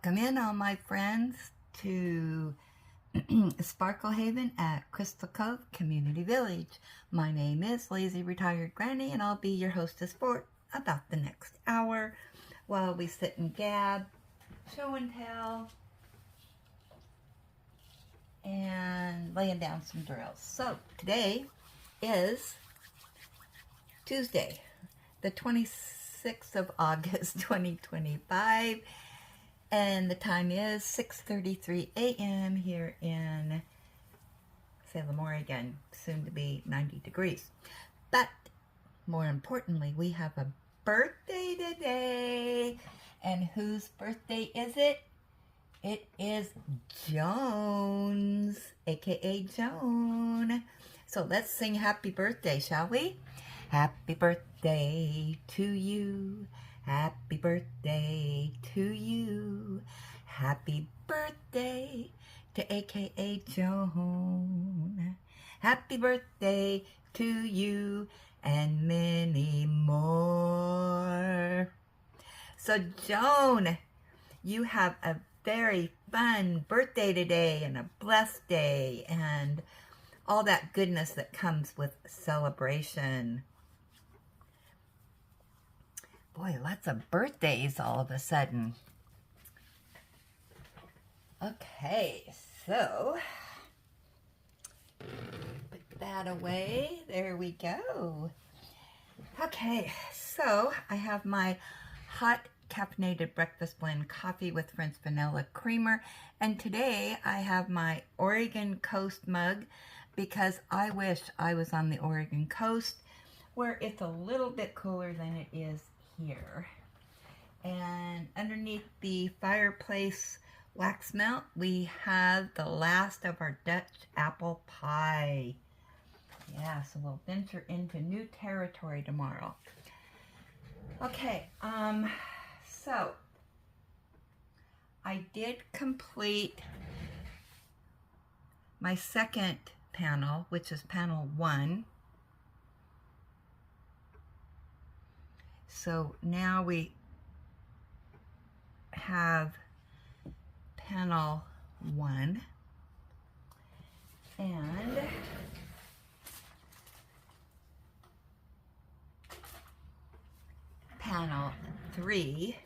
Welcome in, all my friends, to Sparkle Haven at Crystal Cove Community Village. My name is Lazy Retired Granny, and I'll be your hostess for about the next hour while we sit and gab, show and tell, and laying down some drills. So today is Tuesday, the 26th of August, 2025. And the time is 6:33 a.m. here in Salem, Oregon, soon to be 90 degrees. But more importantly, we have a birthday today. And whose birthday is it? It is Joan's, aka Joan. So let's sing happy birthday, shall we? Happy birthday to you. Happy birthday to you. Happy birthday to aka Joan. Happy birthday to you and many more. So Joan, you have a very fun birthday today and a blessed day and all that goodness that comes with celebration. Boy, lots of birthdays all of a sudden. Okay, so put that away. There we go. Okay, so I have my hot caffeinated breakfast blend coffee with French vanilla creamer. And today I have my Oregon Coast mug because I wish I was on the Oregon Coast where it's a little bit cooler than it is here. And underneath the fireplace wax melt, we have the last of our Dutch apple pie. Yeah, so we'll venture into new territory tomorrow. Okay, so I did complete my second panel, which is panel 1. So now we have panel 1 and panel 3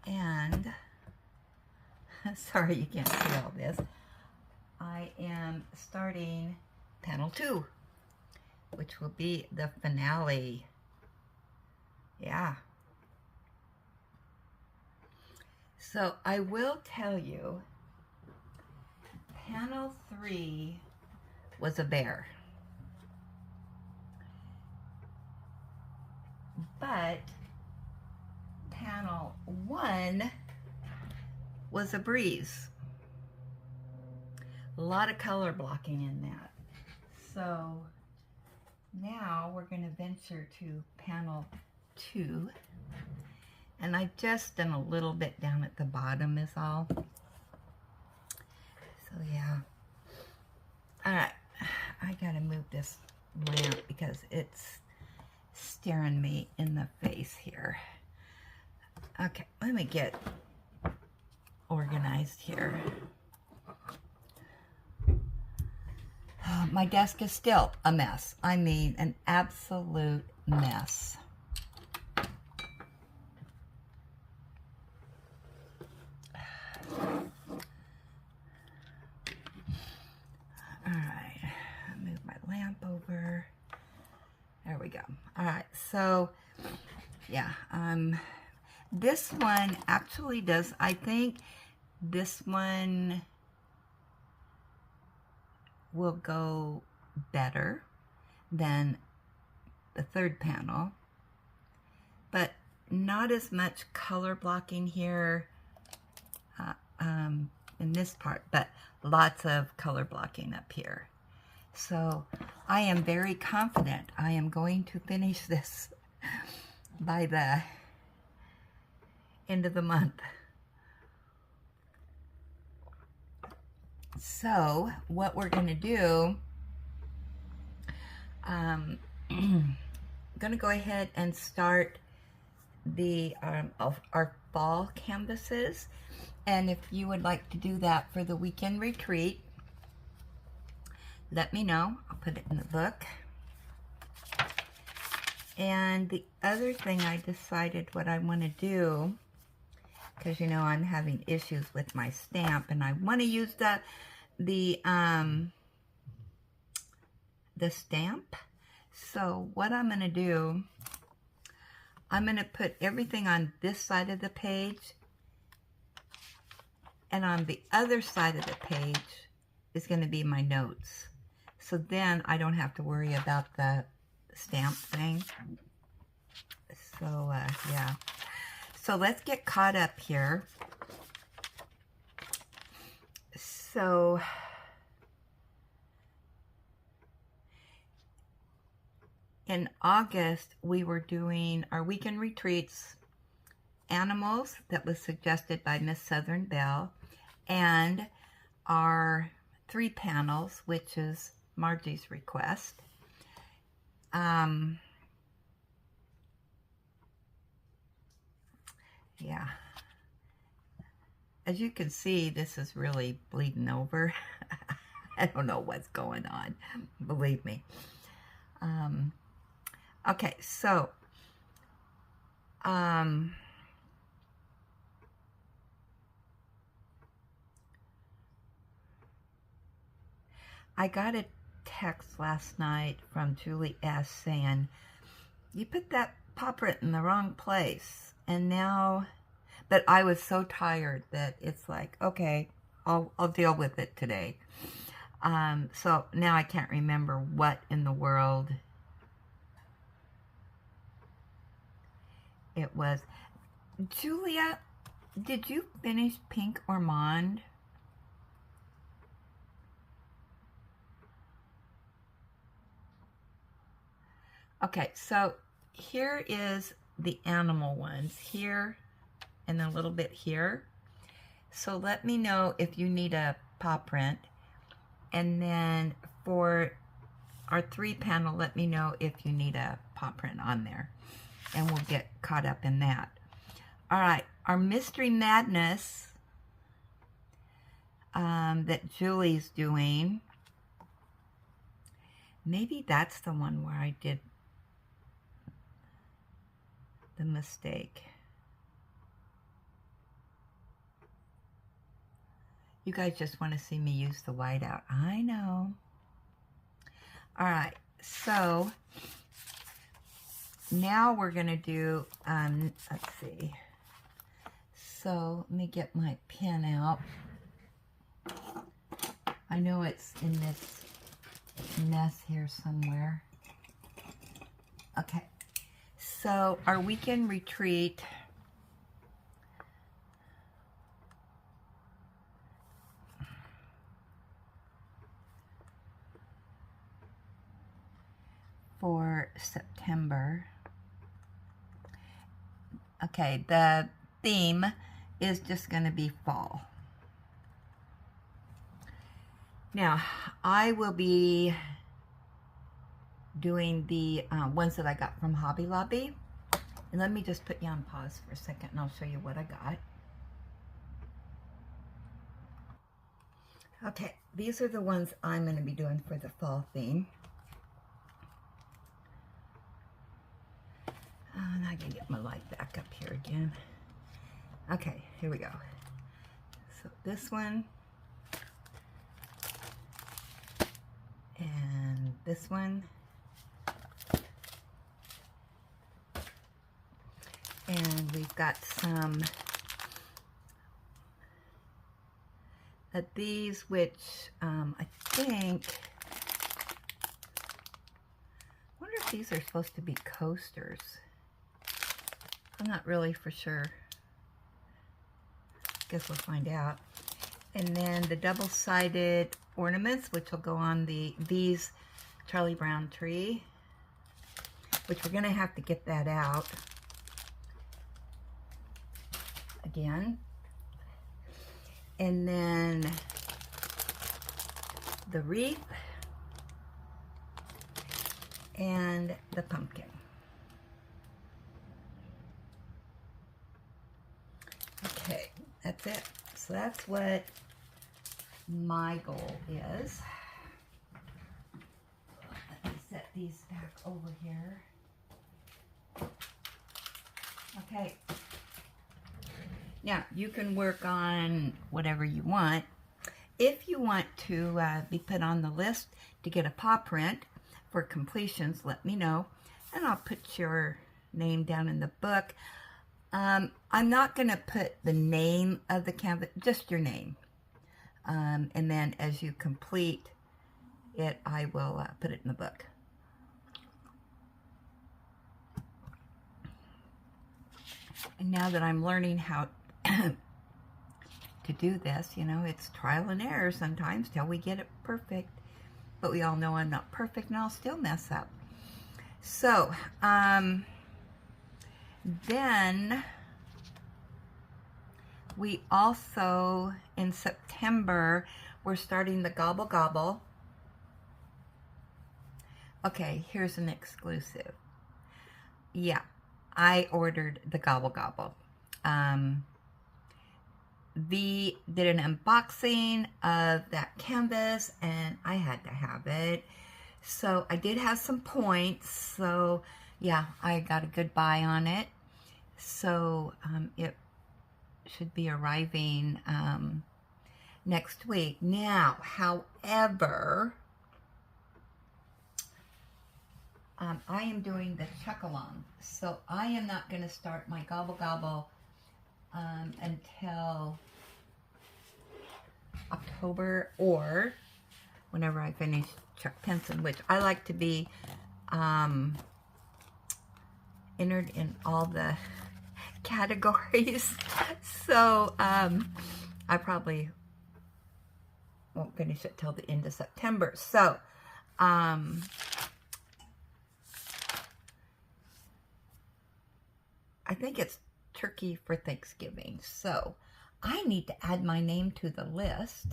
and sorry you can't see all this. I am starting panel 2, which will be the finale. Yeah. So I will tell you, panel 3 was a bear. But panel 1 was a breeze. A lot of color blocking in that. So now we're going to venture to panel 2. And I just done a little bit down at the bottom is all. So yeah. Alright. I gotta move this lamp because it's staring me in the face here. Okay, let me get organized here. My desk is still a mess. I mean, an absolute mess. All right, move my lamp over. There we go. All right, so yeah, this one actually does, I think this one will go better than the third panel, but not as much color blocking here in this part, but lots of color blocking up here. So I am very confident I am going to finish this by the end of the month. So what we're going to do, I'm going to go ahead and start of our fall canvases. And if you would like to do that for the weekend retreat, let me know. I'll put it in the book. And the other thing I decided what I want to do, because you know I'm having issues with my stamp, and I want to use the stamp. So what I'm going to do, I'm going to put everything on this side of the page, and on the other side of the page is going to be my notes. So then I don't have to worry about the stamp thing. So yeah. So let's get caught up here. So in August, we were doing our weekend retreats, animals, that was suggested by Miss Southern Belle, and our 3 panels, which is Margie's request. Yeah. As you can see, this is really bleeding over. I don't know what's going on, believe me. Okay, so I got a text last night from Julie S. saying, you put that paw print in the wrong place. And now, but I was so tired that it's like, okay, I'll deal with it today. So now I can't remember what in the world it was. Julia, did you finish Pink Ormond? Okay, so here is the animal ones, here and a little bit here. So let me know if you need a paw print. And then for our 3 panel, let me know if you need a paw print on there. And we'll get caught up in that. All right, our Mystery Madness that Julie's doing. Maybe that's the one where I did the mistake. You guys just want to see me use the whiteout. I know. All right, so now we're going to do, let's see. So let me get my pen out. I know it's in this mess here somewhere. Okay, so our weekend retreat, for September. Okay, the theme is just going to be fall. Now, I will be doing the ones that I got from Hobby Lobby. And let me just put you on pause for a second and I'll show you what I got. Okay, these are the ones I'm going to be doing for the fall theme. And I can get my light back up here again. Okay, here we go. So this one. And this one. And we've got some of these, which I think, I wonder if these are supposed to be coasters. I'm not really for sure. Guess we'll find out. And then the double-sided ornaments, which will go on these Charlie Brown tree, which we're gonna have to get that out again. And then the wreath and the pumpkin. that's it. So that's what my goal is. Let me set these back over here. Okay. Now, you can work on whatever you want. If you want to be put on the list to get a paw print for completions, let me know, and I'll put your name down in the book. I'm not going to put the name of the canvas, just your name. And then as you complete it, I will put it in the book. And now that I'm learning how to do this, you know, it's trial and error sometimes till we get it perfect. But we all know I'm not perfect and I'll still mess up. So, then we also, in September, we're starting the Gobble Gobble. Okay, here's an exclusive. Yeah, I ordered the Gobble Gobble. V did an unboxing of that canvas and I had to have it. So I did have some points. So yeah, I got a good buy on it. So it should be arriving next week. Now, however, I am doing the Chuckalong. So I am not going to start my Gobble Gobble until October or whenever I finish Chuck Pinson, which I like to be entered in all the categories. So I probably won't finish it till the end of September. So I think it's turkey for Thanksgiving. So I need to add my name to the list.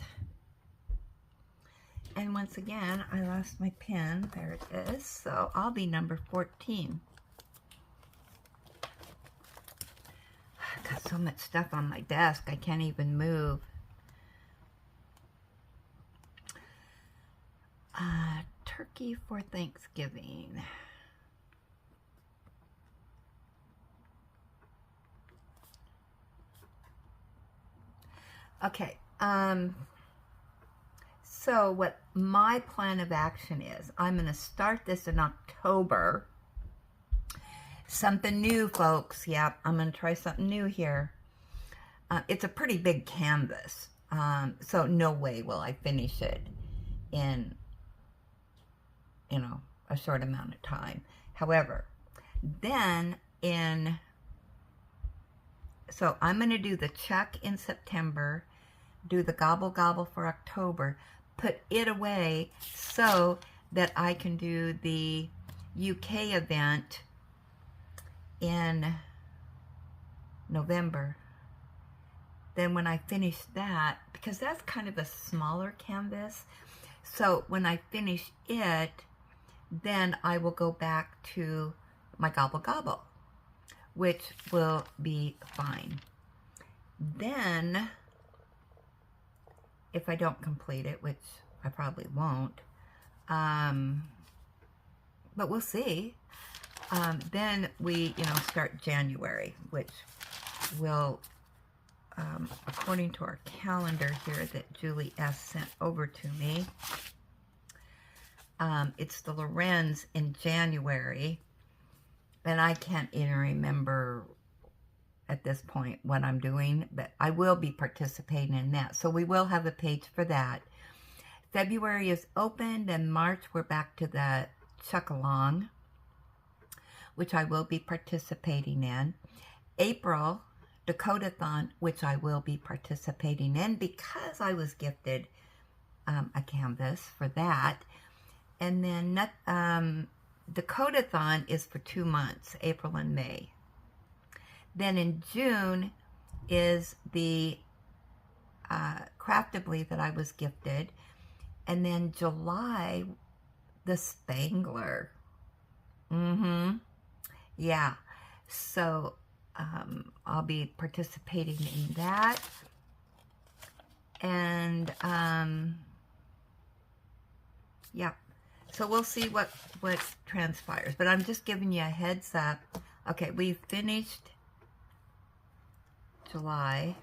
And once again, I lost my pen. There it is. So I'll be number 14. I've got so much stuff on my desk, I can't even move. Turkey for Thanksgiving. Okay, so what my plan of action is, I'm going to start this in October. Something new, folks. Yep, I'm going to try something new here. It's a pretty big canvas, so no way will I finish it in, you know, a short amount of time. However, then so I'm going to do the Chuck in September, do the Gobble Gobble for October, put it away so that I can do the UK event in November. Then when I finish that, because that's kind of a smaller canvas, so when I finish it, then I will go back to my Gobble Gobble, which will be fine. Then, if I don't complete it, which I probably won't, but we'll see, then we, you know, start January, which will, according to our calendar here that Julie S. sent over to me, it's the Lorenz in January. And I can't even remember at this point what I'm doing, but I will be participating in that. So we will have a page for that. February is opened, and March we're back to the Chuckalong, which I will be participating in. April, Dakotathon, which I will be participating in because I was gifted a canvas for that. And then Dakotathon is for 2 months, April and May. Then in June is the Craftably that I was gifted. And then July, the Spangler. Yeah. So I'll be participating in that. And yeah, so we'll see what transpires, but I'm just giving you a heads up. Okay, we've finished July,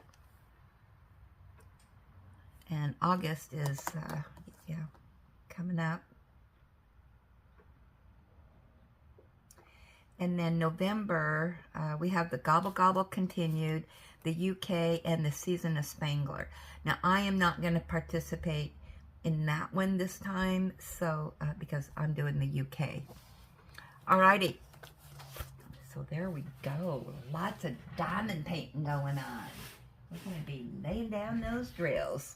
and August is yeah, coming up. And then November, we have the Gobble Gobble continued, the UK, and the Season of Spangler. Now, I am not going to participate in that one this time, so because I'm doing the UK. Alrighty. So there we go. Lots of diamond painting going on. We're going to be laying down those drills.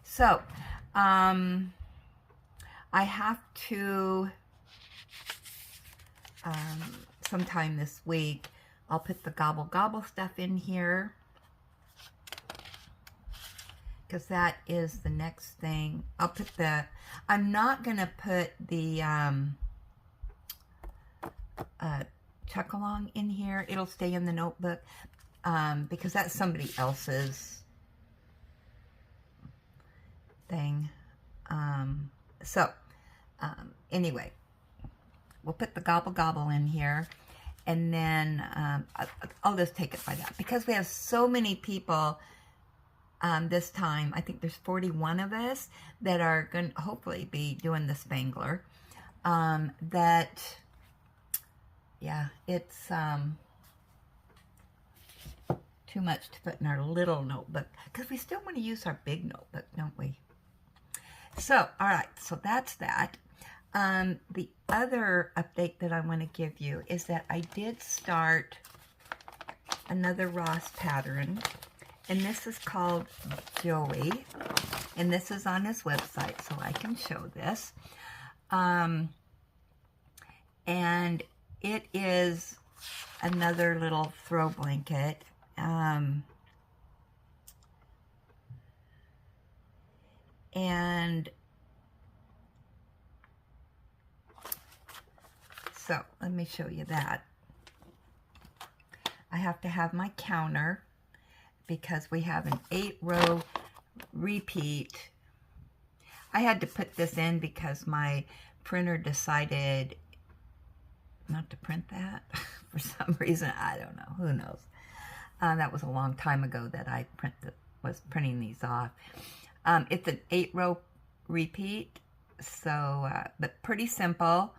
So, I have to... sometime this week, I'll put the Gobble Gobble stuff in here, because that is the next thing. I'll put the, I'm not going to put the Chuckalong in here. It'll stay in the notebook, because that's somebody else's thing. Anyway, we'll put the Gobble Gobble in here, and then I'll just take it by that. Because we have so many people this time, I think there's 41 of us that are going to hopefully be doing the Spangler. Yeah, it's too much to put in our little notebook, because we still want to use our big notebook, don't we? So, all right, so that's that. The other update that I want to give you is that I did start another Ross pattern, and this is called Joey, and this is on his website, so I can show this. And it is another little throw blanket. And so let me show you that. I have to have my counter because we have an 8-row repeat. I had to put this in because my printer decided not to print that for some reason. I don't know. Who knows? That was a long time ago that I was printing these off. It's an 8-row repeat, so but pretty simple.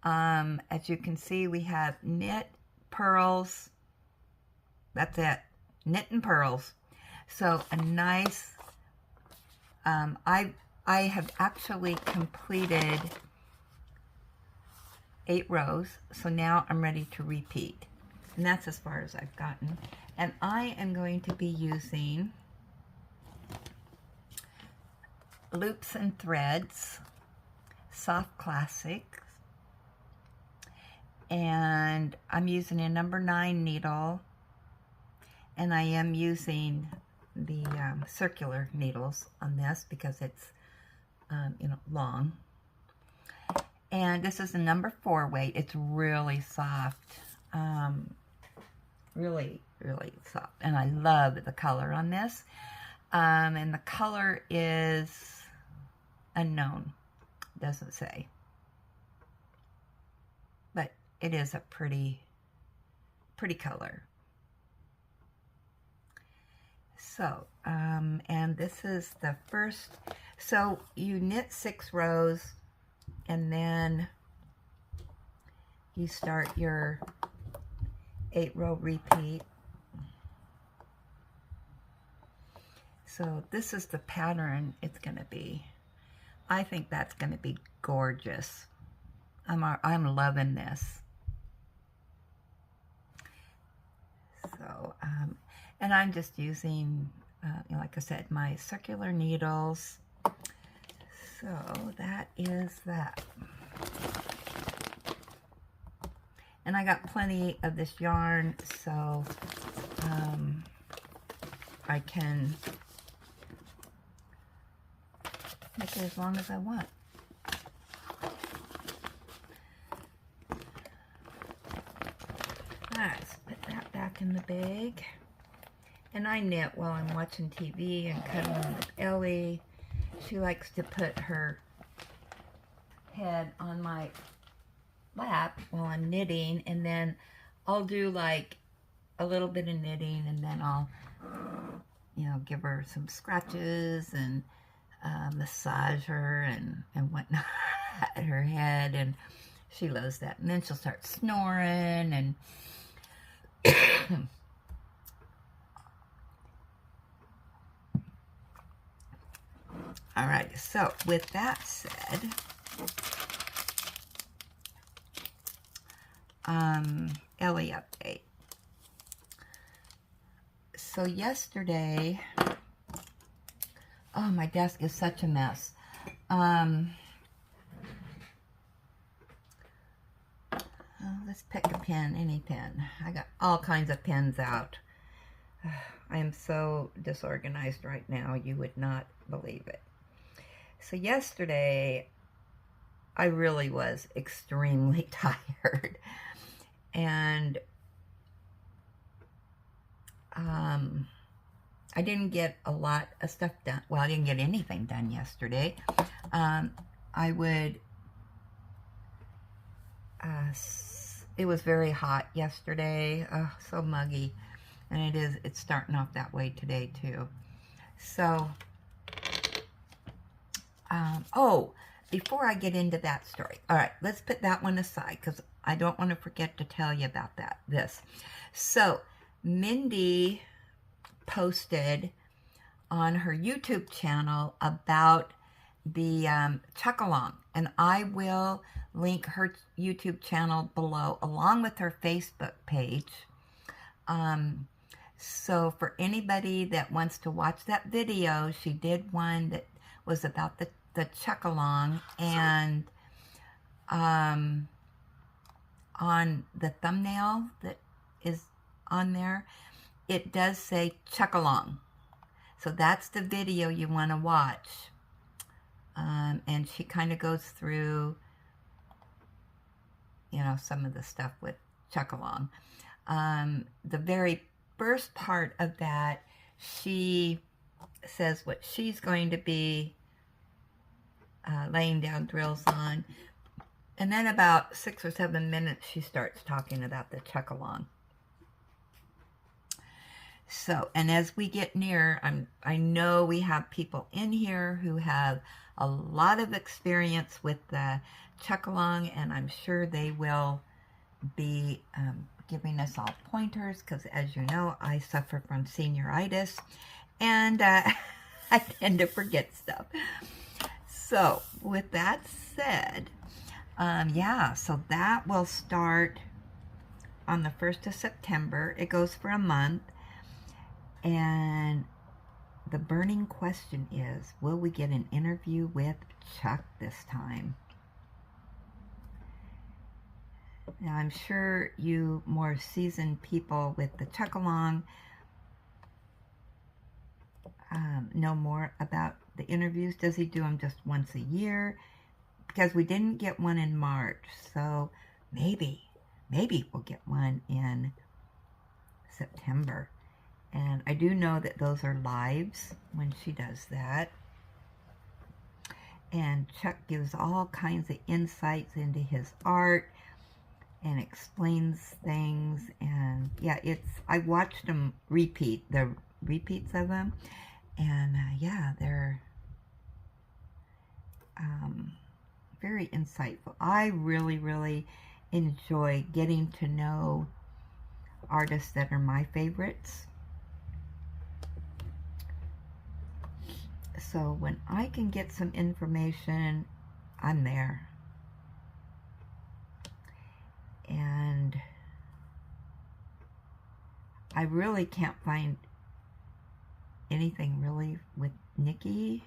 As you can see, we have knit, pearls. That's it. Knit and pearls. So a nice, I have actually completed 8 rows. So now I'm ready to repeat. And that's as far as I've gotten. And I am going to be using Loops and Threads, Soft Classics. And I'm using a number 9 needle, and I am using the circular needles on this because it's long. And this is a number 4 weight. It's really soft, really soft, and I love the color on this. And the color is unknown, doesn't say. It is a pretty color. So, and this is the first, so you knit 6 rows, and then you start your 8-row repeat. So this is the pattern it's going to be. I think that's going to be gorgeous. I'm loving this. So, and I'm just using, like I said, my circular needles. So that is that. And I got plenty of this yarn, so I can make it as long as I want. Alright, let's put that back in the bag. And I knit while I'm watching TV and cuddling with Ellie. She likes to put her head on my lap while I'm knitting, and then I'll do like a little bit of knitting, and then I'll, you know, give her some scratches and massage her and whatnot at her head, and she loves that. And then she'll start snoring, and all right, so with that said, Ellie update. So yesterday, oh, my desk is such a mess. Let's pick a pen, any pen. I got all kinds of pens out. I am so disorganized right now, you would not believe it. So yesterday, I really was extremely tired. And I didn't get a lot of stuff done. Well, I didn't get anything done yesterday. I would, it was very hot yesterday, so muggy, and it's starting off that way today too. So, oh, before I get into that story, all right, let's put that one aside because I don't want to forget to tell you about this. So, Mindy posted on her YouTube channel about the Chuckalong, and I will link her YouTube channel below along with her Facebook page. So for anybody that wants to watch that video, she did one that was about the Chuckalong, and on the thumbnail that is on there, it does say Chuckalong. So that's the video you want to watch. And she kind of goes through, you know, some of the stuff with Chuckalong. The very first part of that, she says what she's going to be laying down drills on. And then about 6 or 7 minutes, she starts talking about the Chuckalong. So, and as we get near, I know we have people in here who have a lot of experience with the Chuckalong, and I'm sure they will be giving us all pointers, because as you know, I suffer from senioritis, and I tend to forget stuff. So, with that said, yeah, so that will start on the 1st of September. It goes for a month. And the burning question is, will we get an interview with Chuck this time? Now, I'm sure you more seasoned people with the Chuckalong know more about the interviews. Does he do them just once a year? Because we didn't get one in March, so maybe we'll get one in September. And I do know that those are lives when she does that. And Chuck gives all kinds of insights into his art and explains things. And yeah, I watched him repeat, the repeats of them. And yeah, they're very insightful. I really, really enjoy getting to know artists that are my favorites. So when I can get some information, I'm there. And I really can't find anything really with Nikki.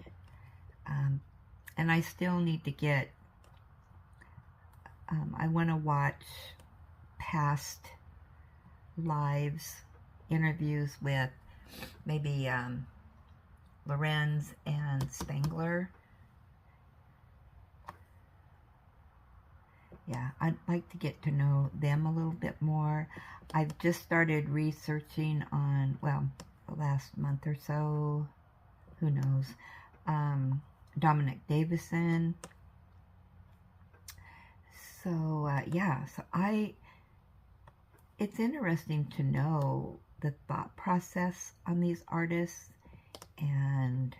And I still need to get, I want to watch past lives, interviews with maybe Lorenz and Spangler. Yeah, I'd like to get to know them a little bit more. I've just started researching on, well, the last month or so. Who knows? Dominic Davison. So, yeah, so it's interesting to know the thought process on these artists and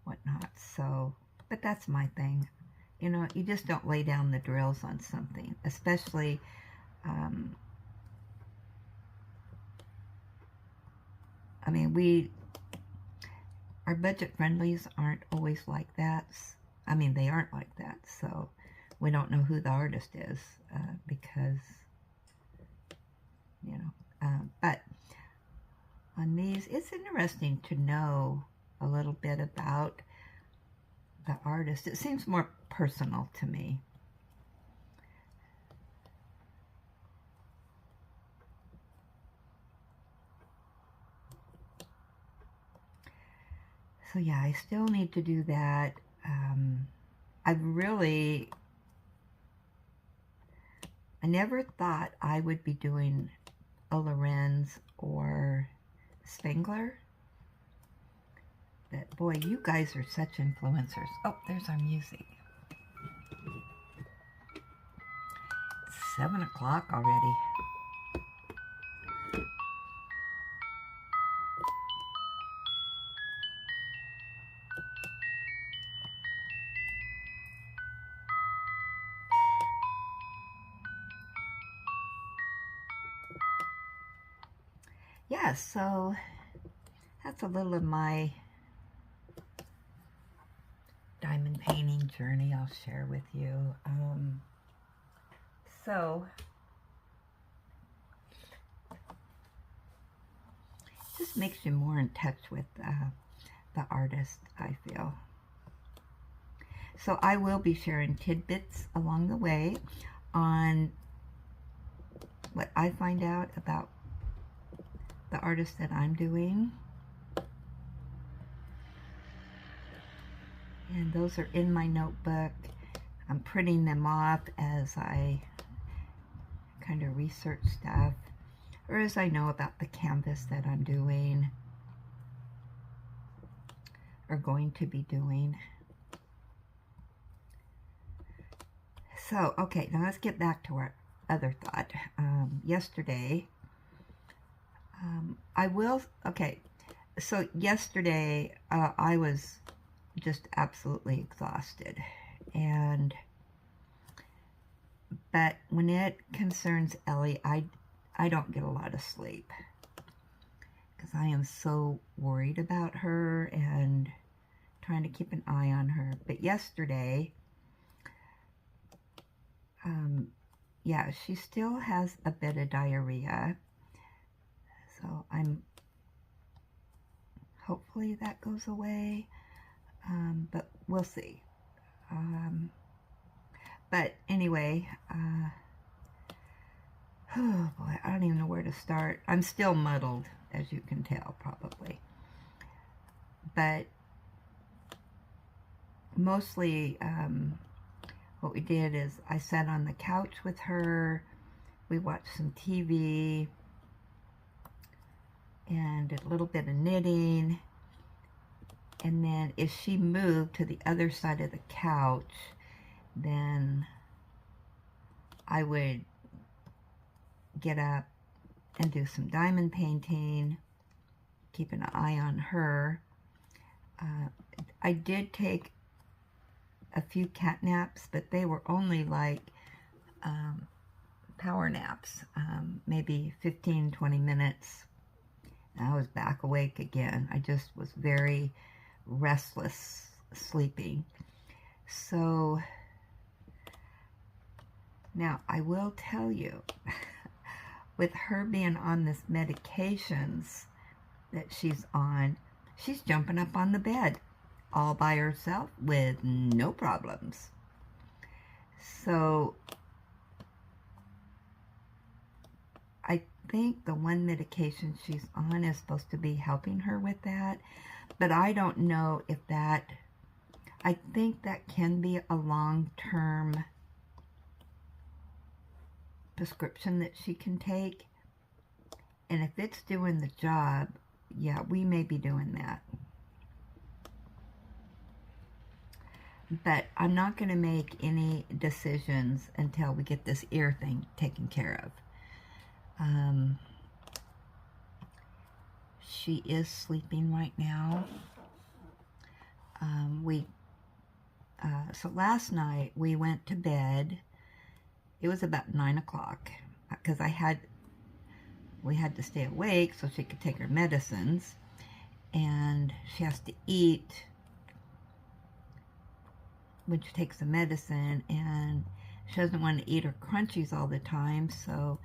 whatnot. So, but that's my thing. You know, you just don't lay down the drills on something, especially, I mean, our budget friendlies aren't always like that. I mean, they aren't like that, so we don't know who the artist is because, you know, but on these, it's interesting to know a little bit about the artist. It seems more personal to me. So yeah, I still need to do that. I never thought I would be doing a Lorenz or Spengler. But boy, you guys are such influencers. Oh, there's our music. It's 7 o'clock already. Yeah, so that's a little of my diamond painting journey I'll share with you. So just makes you more in touch with the artist, I feel. So I will be sharing tidbits along the way on what I find out about the artist that I'm doing. And those are in my notebook. I'm printing them off as I kind of research stuff, or as I know about the canvas that I'm doing or going to be doing. So, okay, now let's get back to our other thought. Yesterday, so yesterday I was just absolutely exhausted, but when it concerns Ellie, I don't get a lot of sleep because I am so worried about her and trying to keep an eye on her. But yesterday, yeah, she still has a bit of diarrhea, so hopefully that goes away, but we'll see. But anyway, oh boy, I don't even know where to start. I'm still muddled, as you can tell, probably. But mostly, what we did is I sat on the couch with her, we watched some TV, and a little bit of knitting, and then if she moved to the other side of the couch, then I would get up and do some diamond painting, keep an eye on her. I did take a few cat naps, but they were only like power naps, maybe 15-20 minutes. And I was back awake again. I just was very restless sleeping. So now I will tell you, with her being on this medications that she's on, she's jumping up on the bed all by herself with no problems. So I think the one medication she's on is supposed to be helping her with that, but I don't know if that, I think that can be a long-term prescription that she can take, and if it's doing the job, yeah, we may be doing that. But I'm not going to make any decisions until we get this ear thing taken care of. She is sleeping right now. So last night we went to bed. It was about 9 o'clock because we had to stay awake so she could take her medicines, and she has to eat when she takes the medicine, and she doesn't want to eat her crunchies all the time, so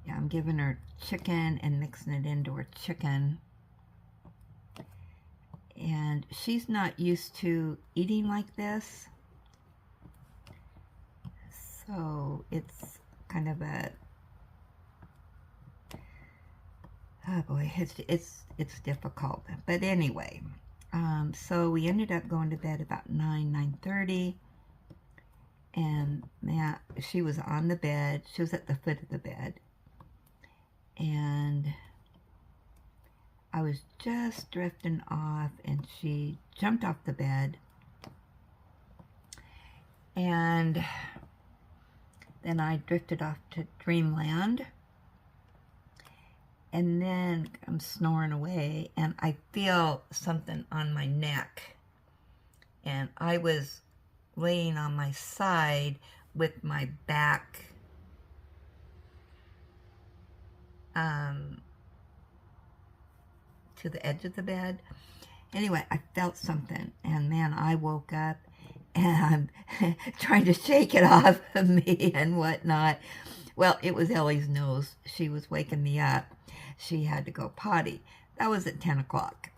yeah, I'm giving her chicken and mixing it into her chicken. And she's not used to eating like this, so it's kind of a, oh boy, it's difficult. But anyway, so we ended up going to bed about 9:30, and Matt, she was on the bed. She was at the foot of the bed, and I was just drifting off, and she jumped off the bed, and then I drifted off to dreamland, and then I'm snoring away, and I feel something on my neck, and I was laying on my side with my back to the edge of the bed. Anyway, I felt something, and man, I woke up, and I'm trying to shake it off of me and whatnot. Well, it was Ellie's nose. She was waking me up. She had to go potty. That was at 10 o'clock.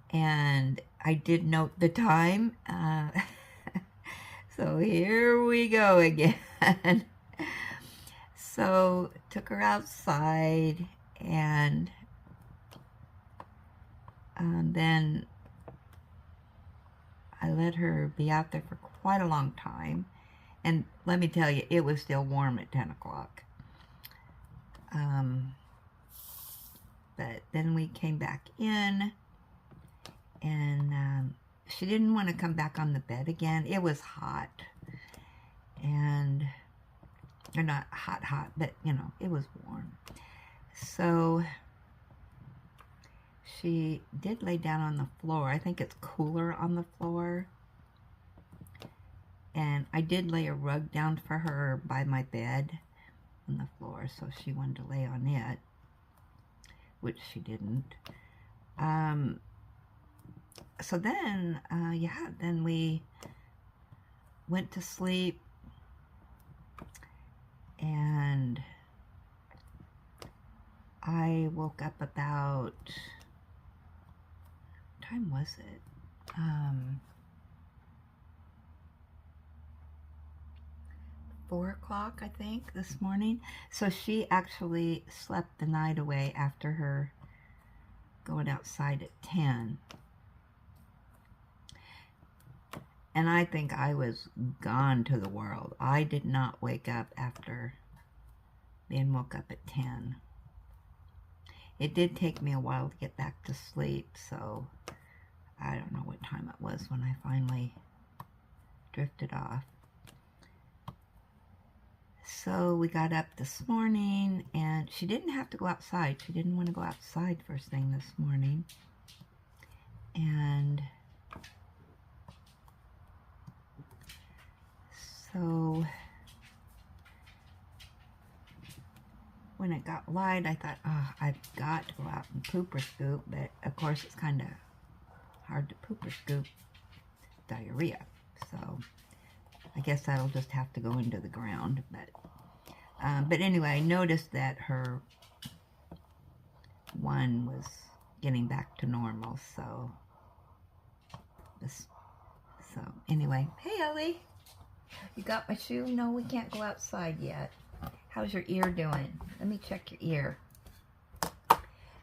And I did note the time. So here we go again. So took her outside, and then I let her be out there for quite a long time. And let me tell you, it was still warm at 10 o'clock. But then we came back in, and she didn't want to come back on the bed again. It was hot, and or not hot, but you know, it was warm. So she did lay down on the floor. I think it's cooler on the floor. And I did lay a rug down for her by my bed on the floor, so she wanted to lay on it, which she didn't. So then, yeah, then we went to sleep, and I woke up about, what time was it? 4 o'clock, I think, this morning. So she actually slept the night away after her going outside at 10. And I think I was gone to the world. I did not wake up after being woke up at 10. It did take me a while to get back to sleep, so I don't know what time it was when I finally drifted off. So we got up this morning, and she didn't have to go outside. She didn't want to go outside first thing this morning. And so when it got light, I thought, oh, I've got to go out and poop or scoop. But of course, it's kind of hard to poop or scoop diarrhea. So I guess that'll just have to go into the ground. But anyway, I noticed that her one was getting back to normal. So anyway, hey Ellie, you got my shoe? No, we can't go outside yet. How's your ear doing? Let me check your ear.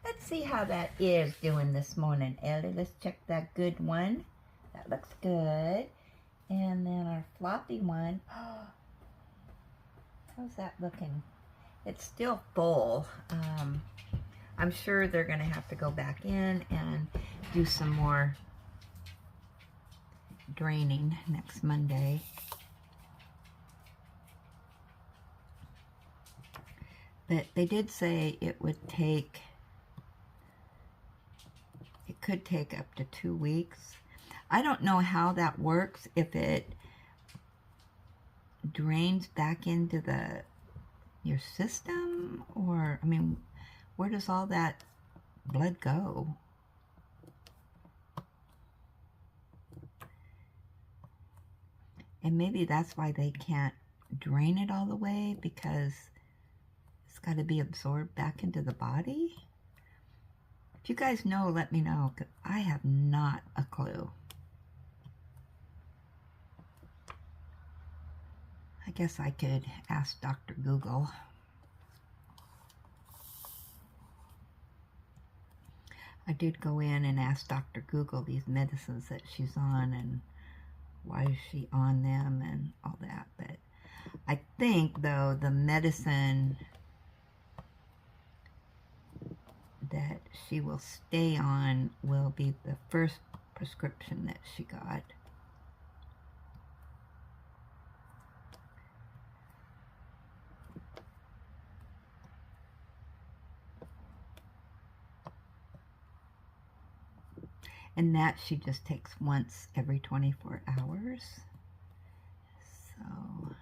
Let's see how that ear's doing this morning, Ellie. Let's check that good one. That looks good. And then our floppy one. How's that looking? It's still full. I'm I'm sure they're going to have to go back in and do some more draining next Monday. But they did say it would take, it could take up to 2 weeks. I don't know how that works, if it drains back into your system, or, I mean, where does all that blood go? And maybe that's why they can't drain it all the way, because it's got to be absorbed back into the body. If you guys know, let me know, 'cause I have not a clue. I guess I could ask Dr. Google. I did go in and ask Dr. Google these medicines that she's on and why is she on them and all that. But I think, though, the medicine that she will stay on will be the first prescription that she got. And that she just takes once every 24 hours. So,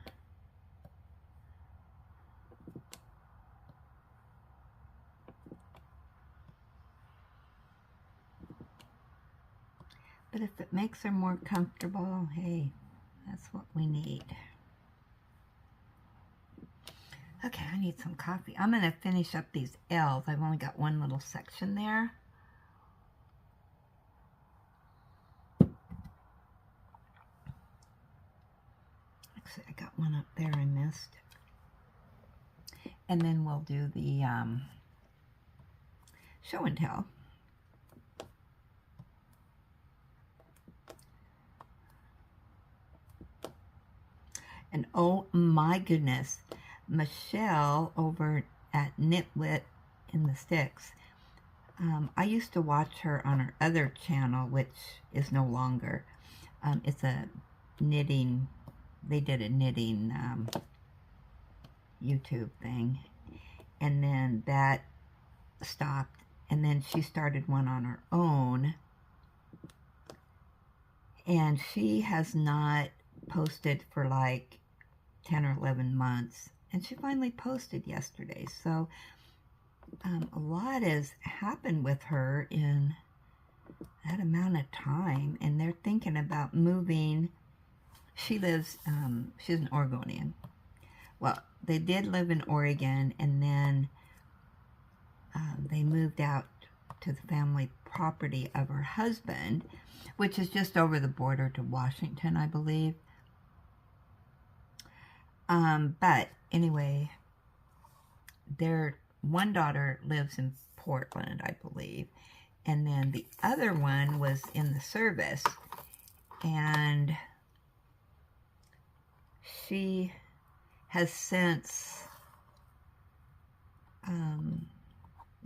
but if it makes her more comfortable, hey, that's what we need. Okay, I need some coffee. I'm going to finish up these L's. I've only got one little section there. Actually, I got one up there I missed. And then we'll do the show and tell. And oh my goodness, Michelle over at Knitwit in the Sticks. I used to watch her on her other channel, which is no longer. It's a knitting, they did a knitting YouTube thing. And then that stopped. And then she started one on her own. And she has not posted for like 10 or 11 months. And she finally posted yesterday. So a lot has happened with her in that amount of time. And they're thinking about moving. She lives, she's an Oregonian. Well, they did live in Oregon, and then they moved out to the family property of her husband, which is just over the border to Washington, I believe. But anyway, their one daughter lives in Portland, I believe, and then the other one was in the service, and she has since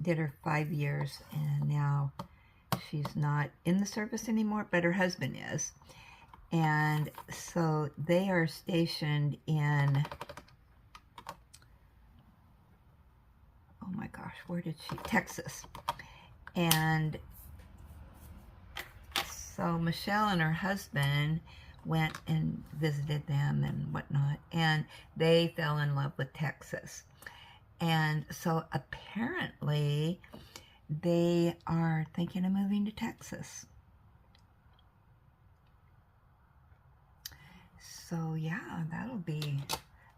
did her 5 years, and now she's not in the service anymore, but her husband is. And so they are stationed in, oh my gosh, where did she? Texas. And so Michelle and her husband went and visited them and whatnot, and they fell in love with Texas. And so apparently they are thinking of moving to Texas. So yeah, that'll be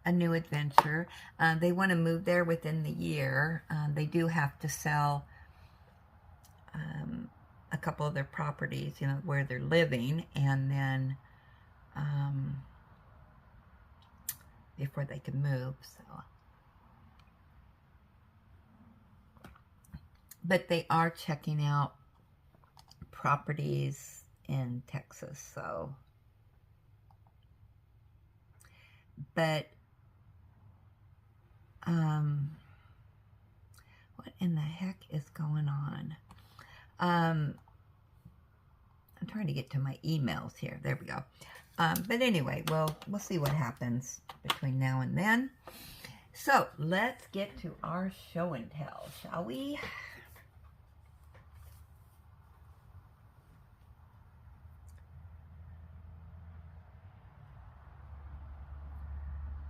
a new adventure. They want to move there within the year. They do have to sell a couple of their properties, you know, where they're living, and then before they can move. So, but they are checking out properties in Texas. So, but what What in the heck is going on? I'm trying to get to my emails here. There we go. But anyway, we'll see what happens between now and then. So let's get to our show and tell, shall we?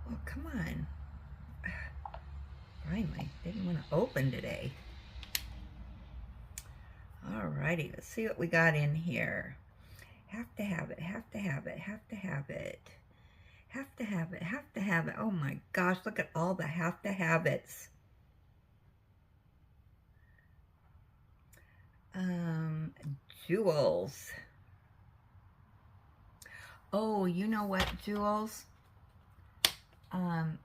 Well, come on. Finally, didn't want to open today. Alrighty, let's see what we got in here. Have to have it, have to have it, have to have it. Have to have it, have to have it. Oh my gosh, look at all the have to have it's. Jules. Oh, you know what, Jules?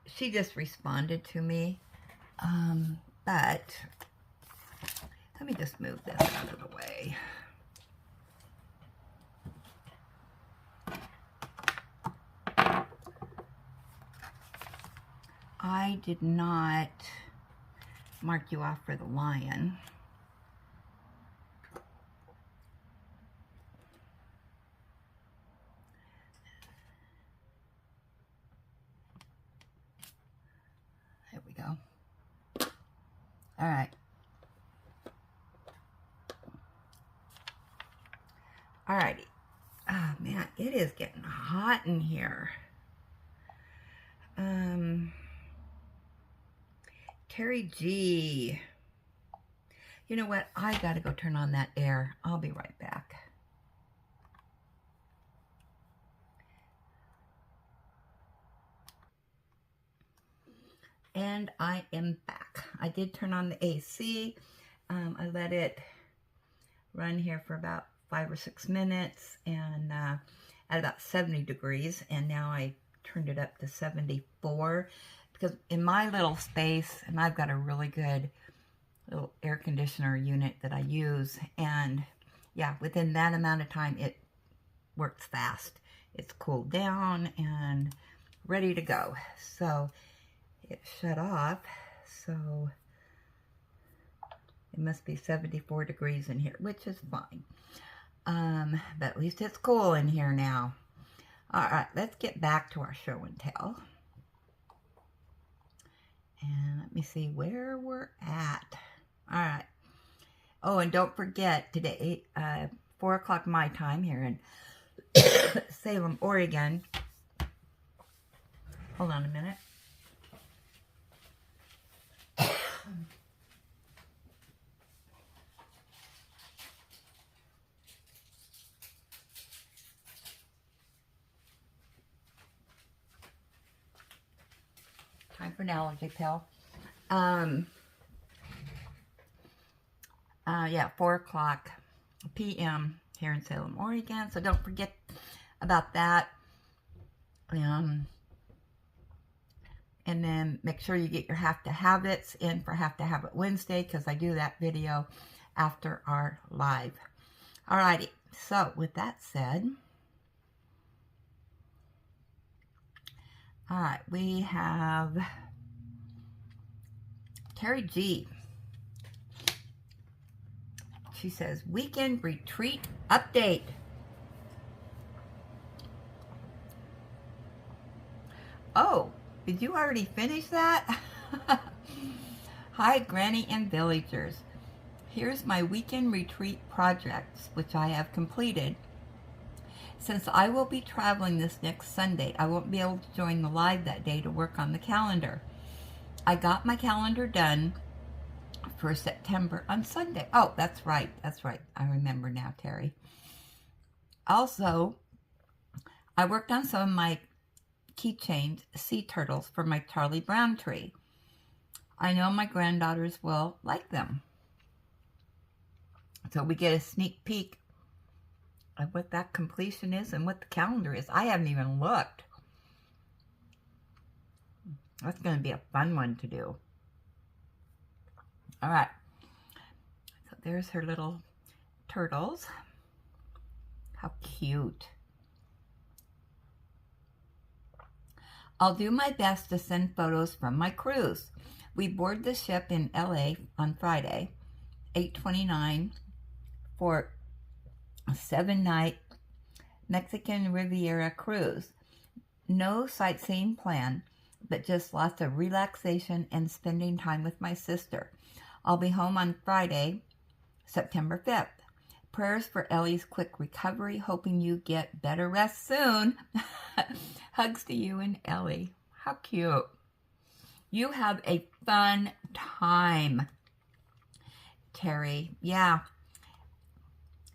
She just responded to me. But let me just move this out of the way. I did not mark you off for the lion. There we go. All right. All righty. Oh man, it is getting hot in here. Terry G. You know what? I gotta go turn on that air. I'll be right back. And I am back. I did turn on the AC. I let it run here for about 5 or 6 minutes and at about 70 degrees. And now I turned it up to 74 because in my little space, and I've got a really good little air conditioner unit that I use. And yeah, within that amount of time, it works fast. It's cooled down and ready to go. So it shut off, so it must be 74 degrees in here, which is fine. But at least it's cool in here now. All right, let's get back to our show and tell. And let me see where we're at. All right. Oh, and don't forget today, 4 o'clock my time here in Salem, Oregon. Hold on a minute. Time for an allergy pill. Yeah, 4 o'clock p.m. here in Salem, Oregon. So don't forget about that. And then make sure you get your Have to Have It's in for Have to Have It Wednesday, because I do that video after our live. Alrighty, so with that said, alright, we have Terry G. She says, weekend retreat update. Oh, did you already finish that? Hi, Granny and Villagers. Here's my weekend retreat projects, which I have completed. Since I will be traveling this next Sunday, I won't be able to join the live that day to work on the calendar. I got my calendar done for September on Sunday. Oh, that's right. That's right. I remember now, Terry. Also, I worked on some of my keychains, sea turtles, for my Charlie Brown tree. I know my granddaughters will like them. So we get a sneak peek of what that completion is and what the calendar is. I haven't even looked. That's going to be a fun one to do. All right. So there's her little turtles. How cute. I'll do my best to send photos from my cruise. We board the ship in LA on Friday, 8/29, for a 7-night Mexican Riviera cruise. No sightseeing plan, but just lots of relaxation and spending time with my sister. I'll be home on Friday, September 5th. Prayers for Ellie's quick recovery, hoping you get better rest soon. Hugs to you and Ellie. How cute. You have a fun time, Terry. Yeah.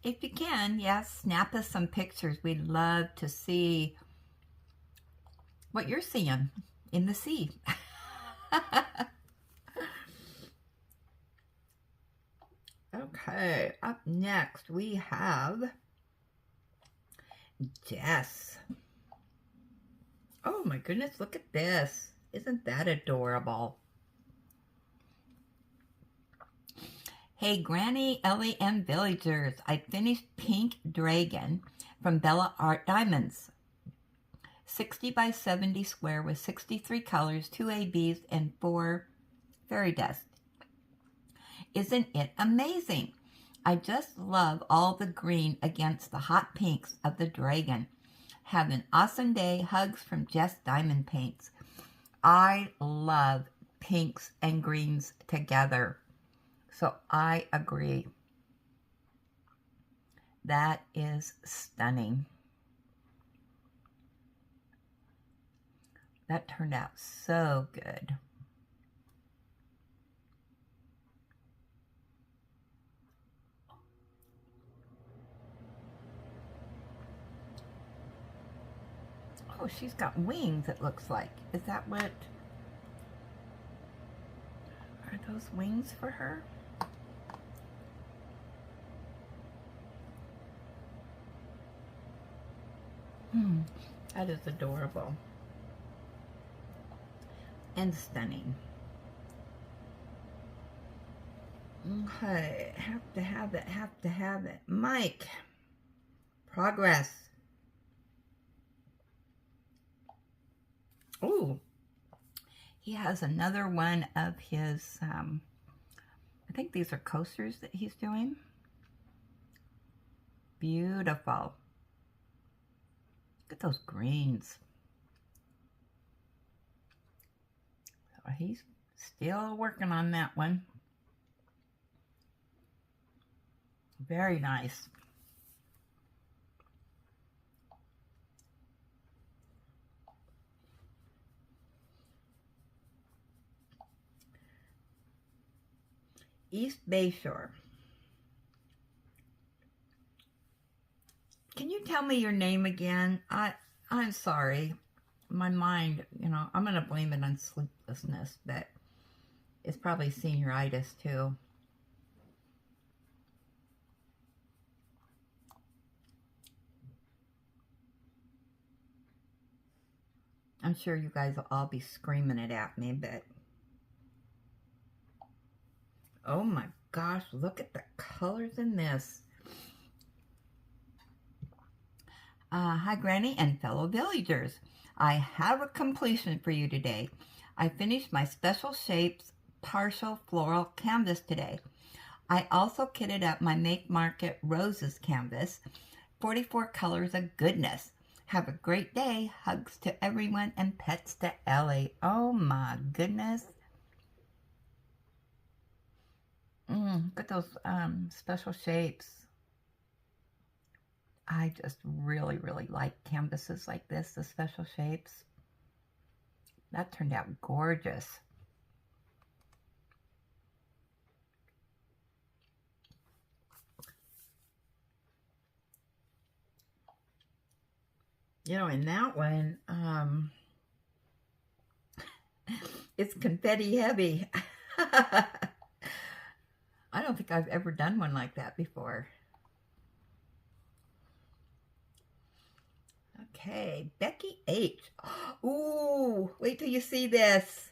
If you can, snap us some pictures. We'd love to see what you're seeing in the sea. Okay, up next we have Jess. Oh my goodness, look at this. Isn't that adorable? Hey, Granny, Ellie, and villagers. I finished Pink Dragon from Bella Art Diamonds. 60 by 70 square with 63 colors, 2 ABs, and 4 fairy dust. Isn't it amazing? I just love all the green against the hot pinks of the dragon. Have an awesome day. Hugs from Jess Diamond Paints. I love pinks and greens together. So I agree. That is stunning. That turned out so good. Oh, she's got wings, it looks like. Is that what? Are those wings for her? That is adorable. And stunning. Okay, have to have it, have to have it. Mike, progress. Oh, he has another one of his, I think these are coasters that he's doing. Beautiful. Look at those greens. So he's still working on that one. Very nice. East Bayshore. Can you tell me your name again? I'm sorry. My mind, I'm going to blame it on sleeplessness, but it's probably senioritis too. I'm sure you guys will all be screaming it at me, but oh my gosh, look at the colors in this. Hi, Granny and fellow villagers. I have a completion for you today. I finished my Special Shapes partial floral canvas today. I also kitted up my Make Market Roses canvas. 44 colors of goodness. Have a great day. Hugs to everyone and pets to Ellie. Oh my goodness. Look at those Special Shapes. I just really, really like canvases like this, the Special Shapes. That turned out gorgeous. In that one, it's confetti heavy. I don't think I've ever done one like that before. Okay, Becky H. Ooh, wait till you see this.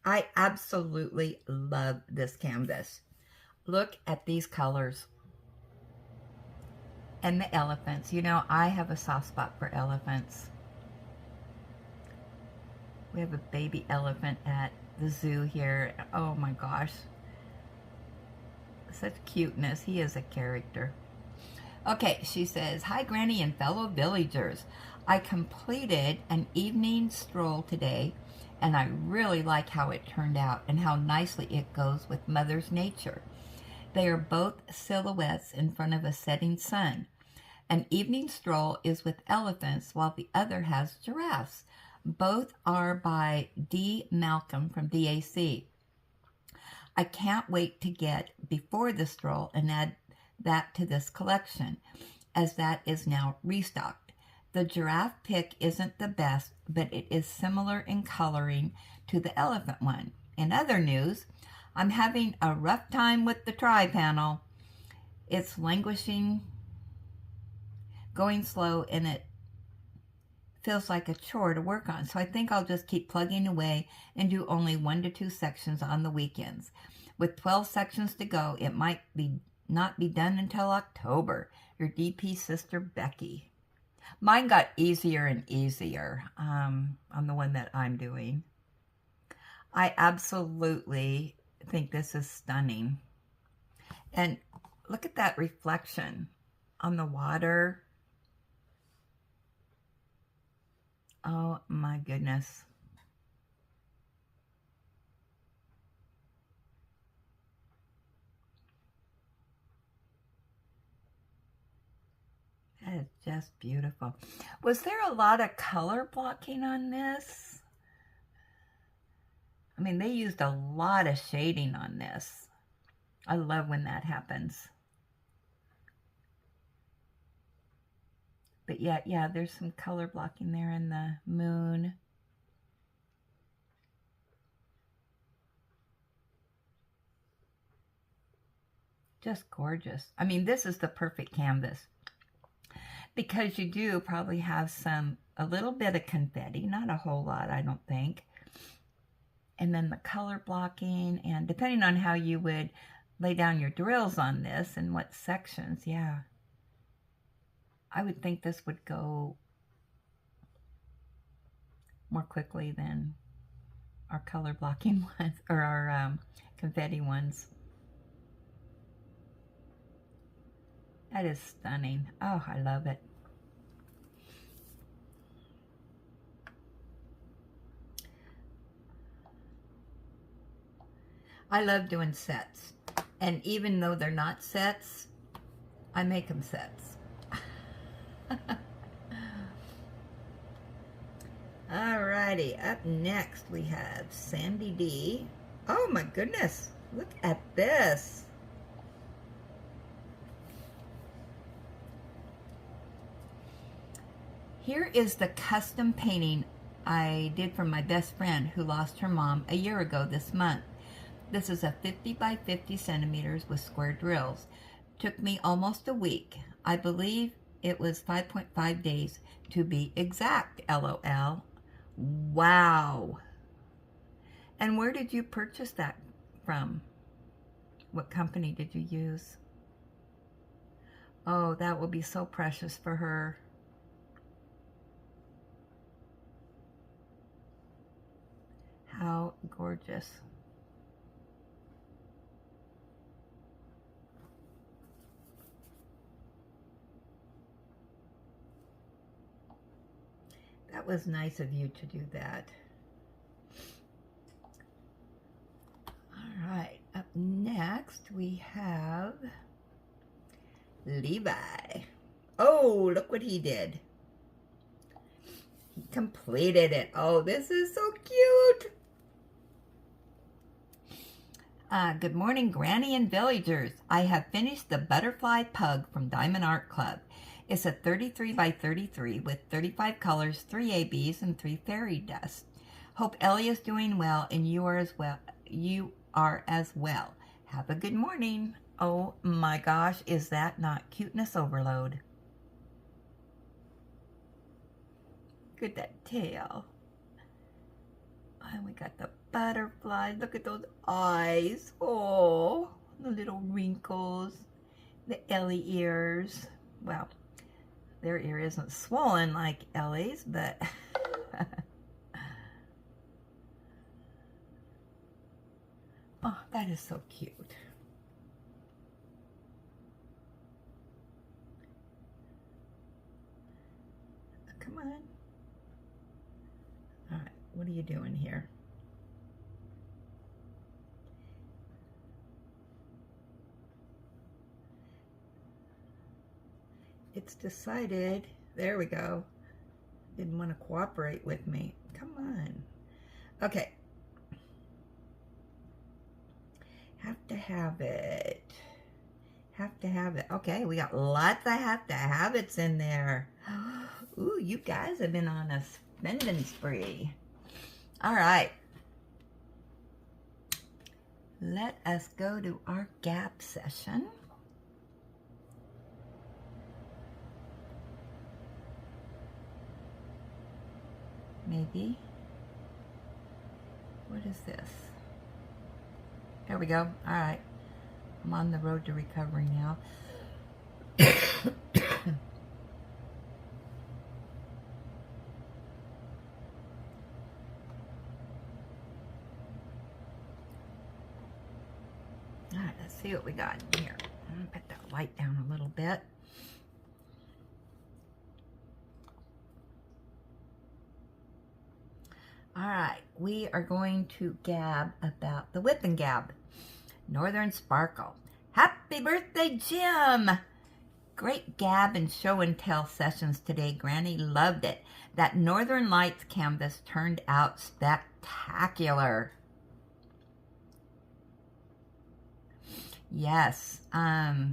I absolutely love this canvas. Look at these colors. And the elephants. I have a soft spot for elephants. We have a baby elephant at the zoo here. Oh my gosh. Such cuteness. He is a character. Okay, she says, "Hi, Granny and fellow villagers. I completed an evening stroll today, and I really like how it turned out and how nicely it goes with Mother's Nature. They are both silhouettes in front of a setting sun. An evening stroll is with elephants, while the other has giraffes. Both are by D. Malcolm from DAC. I can't wait to get Before the Stroll and add that to this collection, as that is now restocked. The giraffe pick isn't the best, but it is similar in coloring to the elephant one. In other news, I'm having a rough time with the tri-panel. It's languishing, going slow, and it feels like a chore to work on. So I think I'll just keep plugging away and do only 1 to 2 sections on the weekends. With 12 sections to go, it might not be done until October. Your DP sister, Becky." Mine got easier and easier on the one that I'm doing. I absolutely think this is stunning. And look at that reflection on the water. Oh my goodness. That is just beautiful. Was there a lot of color blocking on this? I mean, they used a lot of shading on this. I love when that happens. But yeah, there's some color blocking there in the moon. Just gorgeous. I mean, this is the perfect canvas, because you do probably have a little bit of confetti, not a whole lot, I don't think. And then the color blocking, and depending on how you would lay down your drills on this and what sections, yeah. I would think this would go more quickly than our color blocking ones, or our confetti ones. That is stunning. Oh, I love it. I love doing sets. And even though they're not sets, I make them sets. Alrighty, up next we have Sandy D. Oh my goodness, look at this. Here is the custom painting I did for my best friend who lost her mom a year ago this month. This is a 50 by 50 centimeters with square drills. Took me almost a week. I believe it was 5.5 days to be exact, LOL. Wow. And where did you purchase that from? What company did you use? Oh, that will be so precious for her. How gorgeous. That was nice of you to do that. All right, up next we have Levi. Oh, look what he did. He completed it. Oh, this is so cute. Good morning, Granny and villagers. I have finished the Butterfly Pug from Diamond Art Club. It's a 33 by 33 with 35 colors, 3 ABs, and 3 fairy dust. Hope Ellie is doing well, and you are as well. Have a good morning. Oh my gosh, is that not cuteness overload? Look at that tail. And we got the butterflies. Look at those eyes. Oh, the little wrinkles. The Ellie ears. Well, their ear isn't swollen like Ellie's, but Oh, that is so cute. Come on. All right, what are you doing here? It's decided. There we go. Didn't want to cooperate with me. Come on. Okay. Have to have it. Have to have it. Okay, we got lots of have to have it's in there. Ooh, you guys have been on a spending spree. All right. Let us go to our gap session. Maybe. What is this? There we go. All right. I'm on the road to recovery now. All right, let's see what we got in here. I'm going to put that light down a little bit. All right, we are going to gab about the Whip and Gab. Northern Sparkle. Happy birthday, Jim! Great gab and show and tell sessions today. Granny loved it. That Northern Lights canvas turned out spectacular. Yes, that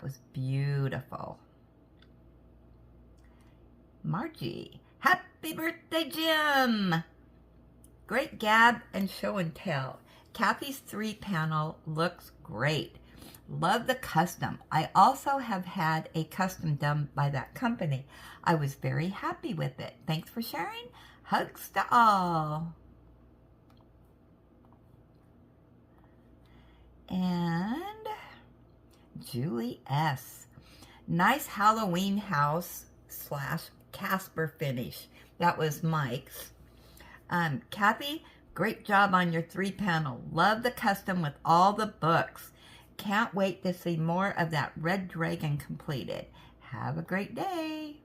was beautiful. Margie. Happy birthday, Jim! Great gab and show and tell. Kathy's 3-panel looks great. Love the custom. I also have had a custom done by that company. I was very happy with it. Thanks for sharing. Hugs to all. And Julie S. Nice Halloween house / Casper finish. That was Mike's. Kathy, great job on your 3-panel. Love the custom with all the books. Can't wait to see more of that red dragon completed. Have a great day.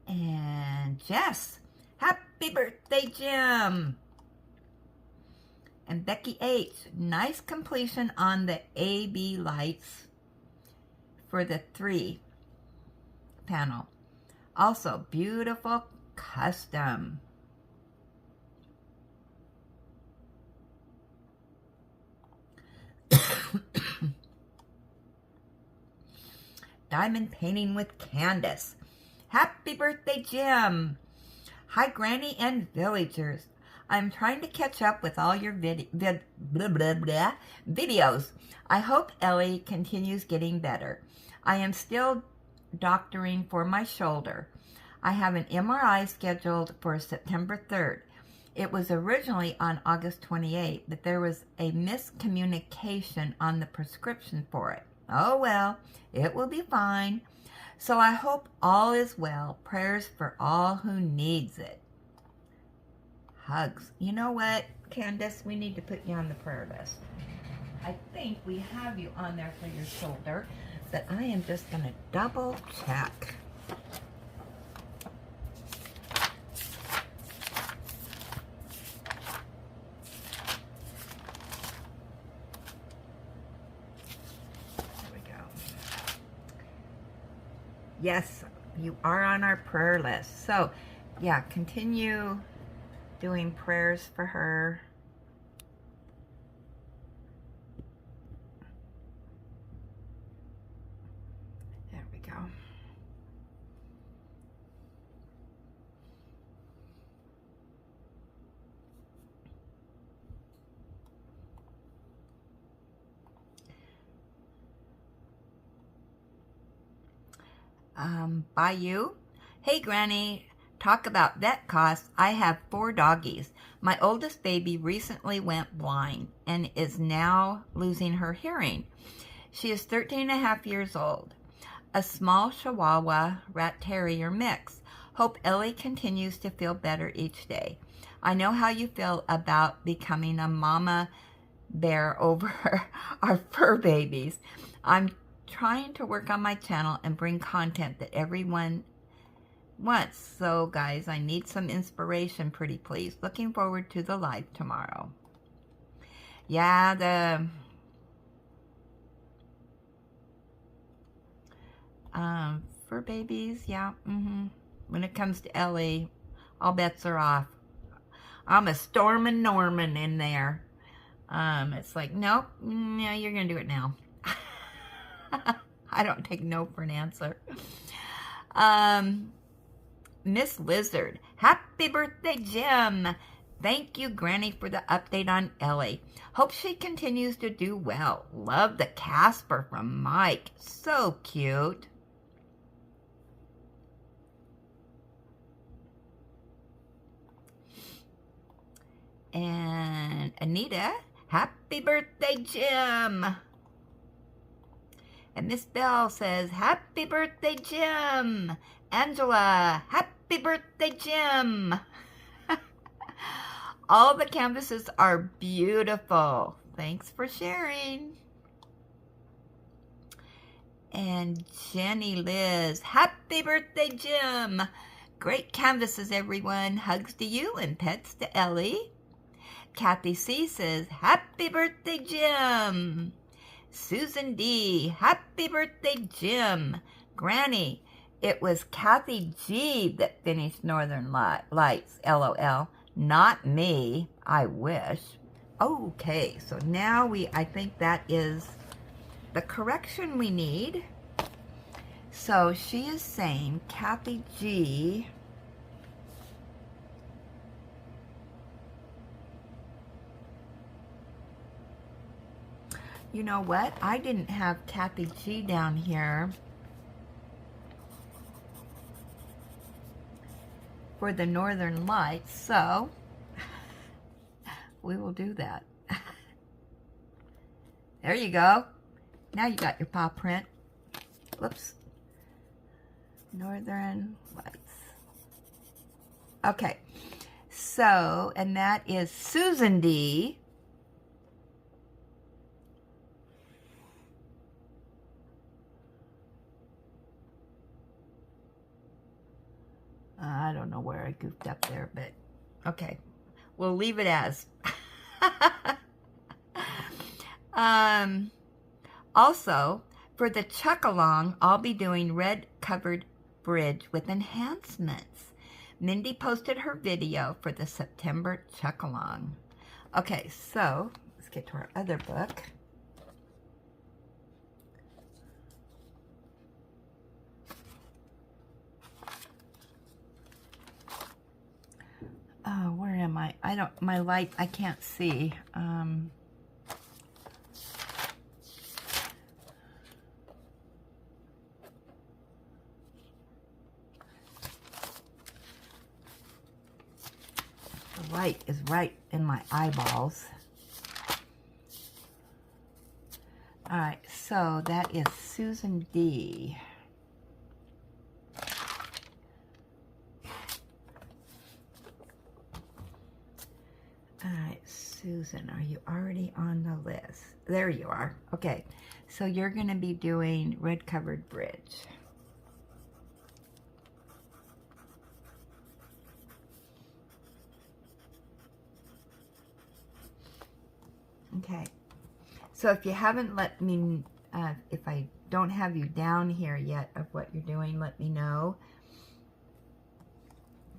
And Jess, happy birthday, Jim. And Becky H, nice completion on the AB lights for the 3-panel. Also, beautiful custom. Diamond Painting with Candace. Happy birthday, Jim. Hi, Granny and villagers. I'm trying to catch up with all your videos. I hope Ellie continues getting better. I am still doctoring for my shoulder. I have an MRI scheduled for September 3rd. It was originally on August 28th, but there was a miscommunication on the prescription for it. Oh well, it will be fine. So I hope all is well. Prayers for all who needs it. Hugs. You know what, Candace? We need to put you on the prayer list. I think we have you on there for your shoulder, but I am just going to double check. Yes, you are on our prayer list. So, yeah, continue doing prayers for her. There we go. By you. Hey, Granny, talk about vet costs. I have 4 doggies. My oldest baby recently went blind and is now losing her hearing. She is 13 and a half years old. A small Chihuahua rat terrier mix. Hope Ellie continues to feel better each day. I know how you feel about becoming a mama bear over our fur babies. I'm trying to work on my channel and bring content that everyone wants. So guys, I need some inspiration, pretty please. Looking forward to the live tomorrow. Yeah, the fur babies, yeah. When it comes to Ellie, all bets are off. I'm a storming Norman in there. It's like, nope, no, you're gonna do it now. I don't take no for an answer. Miss Lizard, happy birthday, Jim. Thank you, Granny, for the update on Ellie. Hope she continues to do well. Love the Casper from Mike. So cute. And Anita, happy birthday, Jim. And Miss Bell says, happy birthday, Jim. Angela, happy birthday, Jim. All the canvases are beautiful. Thanks for sharing. And Jenny Liz, happy birthday, Jim. Great canvases, everyone. Hugs to you and pets to Ellie. Kathy C says, happy birthday, Jim. Susan D, happy birthday, Jim. Granny, it was Kathy G that finished Northern Lights, LOL. Not me, I wish. Okay, so now I think that is the correction we need. So she is saying Kathy G. You know what? I didn't have Kathy G down here for the Northern Lights, so we will do that. There you go. Now you got your paw print. Whoops. Northern Lights. Okay. So, and that is Susan D. I don't know where I goofed up there, but okay. We'll leave it as. Also, for the Chuckalong, I'll be doing red covered bridge with enhancements. Mindy posted her video for the September Chuckalong. Okay, so let's get to our other book. Oh, where am I? My light, I can't see. The light is right in my eyeballs. All right, so that is Susan D. Susan, are you already on the list? There you are. Okay, so you're going to be doing red covered bridge. Okay, so if you haven't let me, if I don't have you down here yet of what you're doing, let me know.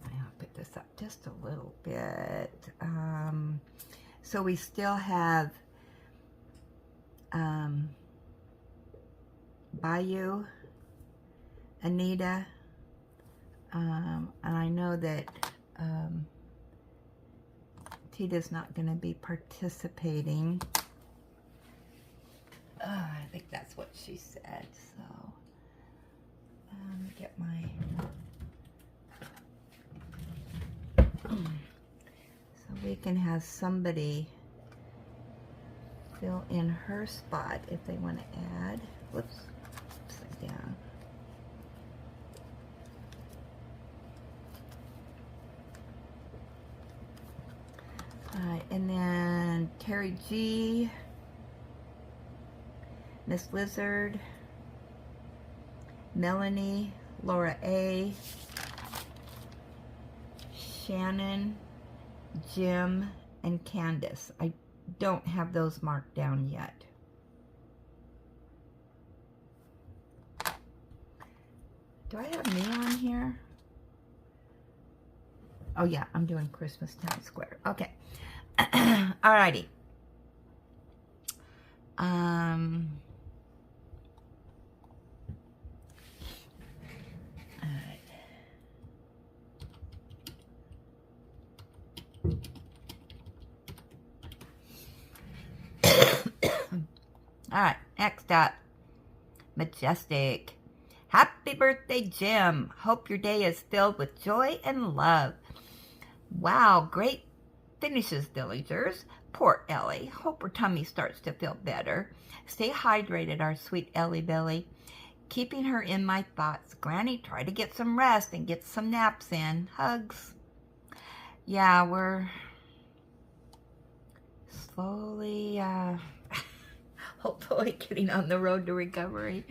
I'll put this up just a little bit. So we still have Bayou, Anita, and I know that Tita's not going to be participating. I think that's what she said. So get my... So we can have somebody fill in her spot if they want to add. Whoops, upside down. And then Terry G, Miss Lizard, Melanie, Laura A, Shannon, Jim, and Candace. I don't have those marked down yet. Do I have me on here? Oh yeah, I'm doing Christmas Town Square. Okay. Alrighty. Alright, next up. Majestic. Happy birthday, Jim. Hope your day is filled with joy and love. Wow, great finishes, villagers. Poor Ellie. Hope her tummy starts to feel better. Stay hydrated, our sweet Ellie Belly. Keeping her in my thoughts. Granny, try to get some rest and get some naps in. Hugs. Yeah, we're slowly, hopefully getting on the road to recovery.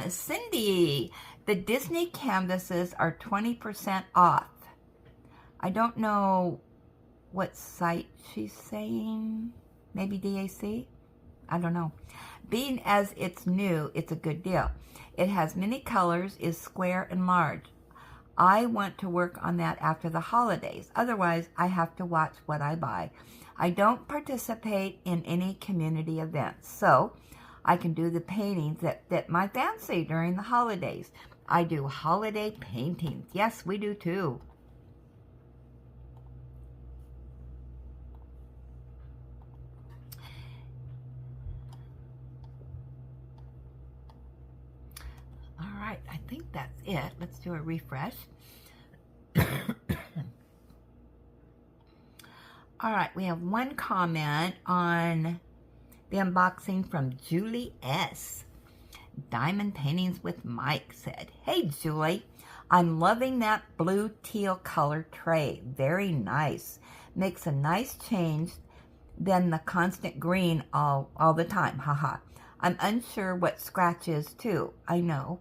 Cindy, the Disney canvases are 20% off. I don't know what site she's saying. Maybe DAC? I don't know. Being as it's new, it's a good deal. It has many colors, is square and large. I want to work on that after the holidays. Otherwise, I have to watch what I buy. I don't participate in any community events, so I can do the paintings that fit my fancy during the holidays. I do holiday paintings. Yes, we do too. All right, I think that's it. Let's do a refresh. All right, we have one comment on the unboxing from Julie S. Diamond Paintings with Mike said, "Hey, Julie, I'm loving that blue teal color tray. Very nice. Makes a nice change than the constant green all the time. Haha. I'm unsure what scratch is, too. I know.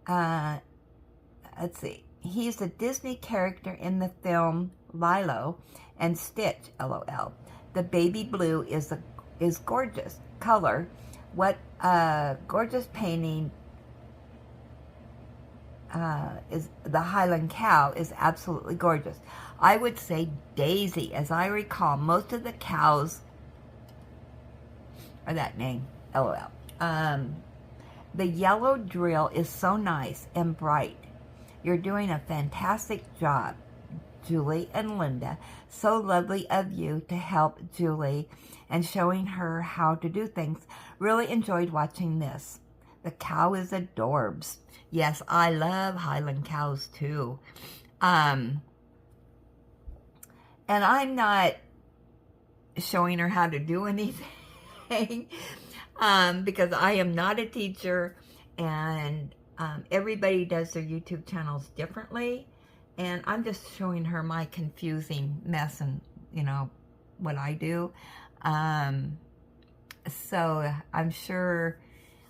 Let's see. He's a Disney character in the film Lilo and Stitch, LOL. The baby blue is gorgeous color. What gorgeous painting is the Highland Cow is absolutely gorgeous. I would say Daisy. As I recall, most of the cows are that name, LOL. The yellow drill is so nice and bright. You're doing a fantastic job, Julie and Linda. So lovely of you to help Julie and showing her how to do things. Really enjoyed watching this. The cow is adorbs. Yes, I love Highland cows too. And I'm not showing her how to do anything because I am not a teacher, and everybody does their YouTube channels differently. And I'm just showing her my confusing mess and, you know, what I do. So I'm sure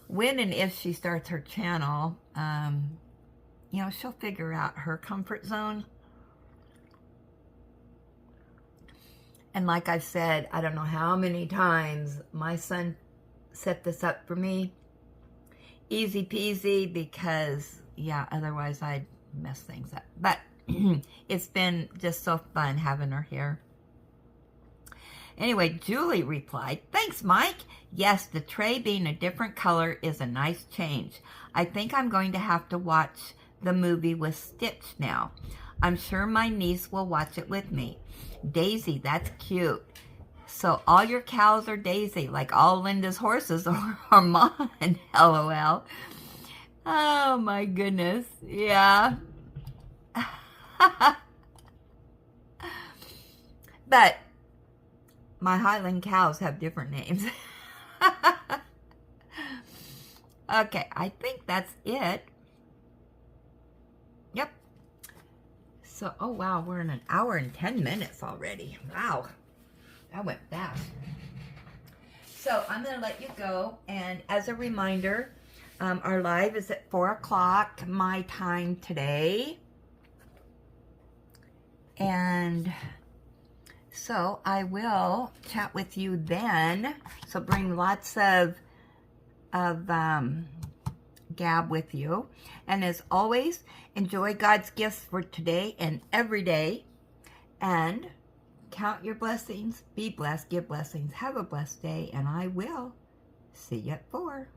when and if she starts her channel, you know, she'll figure out her comfort zone. And like I've said, I don't know how many times, my son set this up for me. Easy peasy, because, yeah, otherwise I'd mess things up. But it's been just so fun having her here. Anyway, Julie replied, "Thanks, Mike. Yes, the tray being a different color is a nice change. I think I'm going to have to watch the movie with Stitch now. I'm sure my niece will watch it with me. Daisy, that's cute. So all your cows are Daisy, like all Linda's horses are mine, LOL. Oh my goodness, yeah. But my Highland cows have different names. Okay, I think that's it. Yep. So, oh wow, we're in an hour and 10 minutes already. Wow, that went fast. So I'm going to let you go. And as a reminder, our live is at 4 o'clock my time today. And so I will chat with you then. So bring lots of Gab with you. And as always, enjoy God's gifts for today and every day. And count your blessings. Be blessed. Give blessings. Have a blessed day. And I will see you at 4.